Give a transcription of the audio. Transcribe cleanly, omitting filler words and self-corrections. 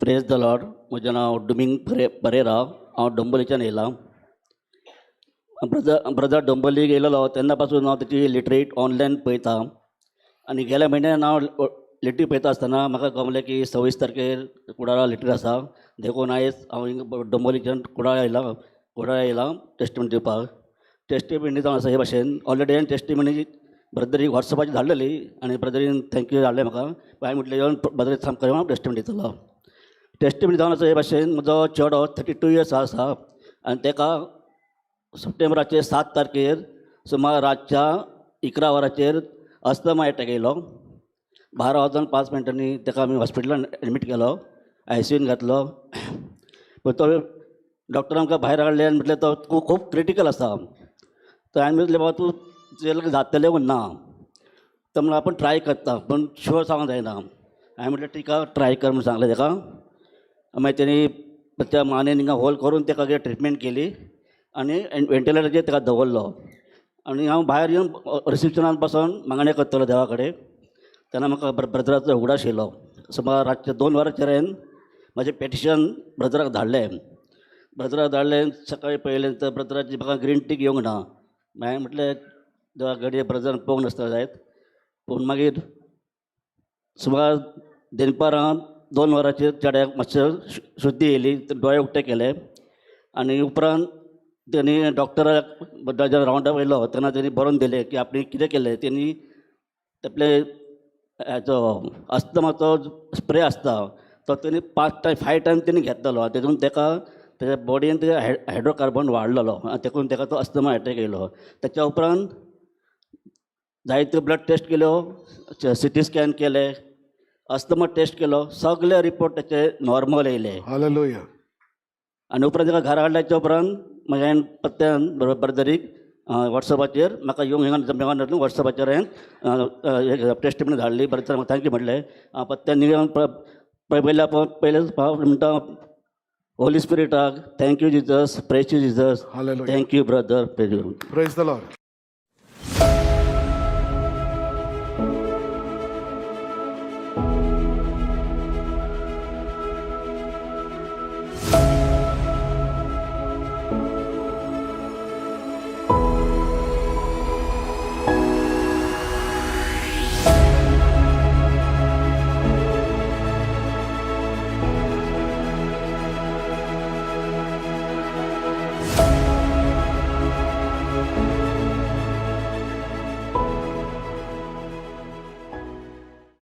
Praise the Lord. म्हजें नांव डुमिंग परेरा. हांव डोंबोलीच्यान येयलां. ब्रदर डोंबोलीक येयलेलो तेन्ना पासून हांव तेची लिटरेट ऑनलायन पळयतां. आनी गेल्या म्हयन्यान हांव लिटरी पळयता आसतना म्हाका गमलें की 26 तारखेर कुडाळा लिटरी आसा. देखून आयज हांव हिंगा डोंबोलीच्यान कुडाळा येयलां टेस्टिमनी दिवपाक. टेस्टिमनी जावन आसा हे भाशेन ऑलरेडी हांवें टेस्टिमनी ब्रदरीक वॉट्सॅपाचेर धाडलेली आनी ब्रदरीन थँक्यू धाडलें म्हाका. हांवें म्हटलें येवन ब्रदर सामको हांव टेस्टिमनी दितलो. टेस्टिमनी जावन आसा हे भाशेन म्हजो चेडो 32 इयर्स आसा आनी ताका सप्टेंबराचे 7 तारखेर सुमार रातच्या 11 वरांचेर अस्थमा एटॅक येयलो. 12:05 ताका आमी हॉस्पिटलान एडमीट केलो, ICUन घातलो. पूण तो डॉक्टर आमकां भायर हाडले आनी म्हटलें तो खूब क्रिटिकल आसा. तर हांवें म्हटलें बाबा तूं तुजें लग्न जातलें म्हूण ना. तो म्हणून आपूण ट्राय करता पूण शुअर सांगूंक जायना. हांवें म्हटलें ठीक आहे ट्राय कर म्हूण सांगलें ताका. मागीर तेणी त्या मानेन हिंगा होल करून ताका ट्रिटमेंट केली आनी वेंटिलेटराचेर ताका दवरलो. आनी हांव भायर येवन रिसेप्शनान बसून मागणें करतलो देवा कडेन. तेन्ना म्हाका ब्रदराचो उगडास येयलो. सुमार रातचे 2 वरांचेर हांवें म्हाजें पेटिशन ब्रदराक धाडलें. सकाळीं पळयलें तर ब्रदराची म्हाका ग्रीन टी घेवंक ना. हांवें म्हटलें देवा घडये ब्रदरान पळोवंक नासता जायत. पूण मागीर सुमार दनपारां 2 वरांचेर चेड्याक मातशें शुद्धी येयली, दोळे उक्ते केले आनी उपरांत तेणी डॉक्टराक जेन्ना रावंडाक वयलो तेन्ना तेणी बरोवन दिलें की आपणें कितें केलें. तेणी आपले हेचो अस्थमाचो स्प्रे आसता तो तेणी 5 टायम तेणी घेतलो. तेतून ताका तेज्या बॉडयेन हायड्रोकार्बन वाडलेलो आनी देखून ताका तो अस्थमा एटॅक येयलो. ताच्या उपरांत जायत्यो ब्लड टेस्ट केल्यो, CT स्कॅन केले, अस्थमा टेस्ट केलो, सगळे रिपोर्ट ताचे नॉर्मल येयले. हालेलुया. आनी उपरांत ताका घरा हाडल्याच्या उपरांत हांवें पत्त्यान ब्रदरीक वॉट्सॅपाचेर म्हाका येवंक हिंगा वॉट्सॅपाचेर हांवें टेस्टिमनी धाडली. ब्रदर म्हाका थँक्यू म्हटलें. हांव पत्त्यान येवन पयलेच म्हणटा होली स्पिरिटाक thank you Jesus, praise you Jesus, hallelujah. Thank you brother, praise you. Praise the Lord.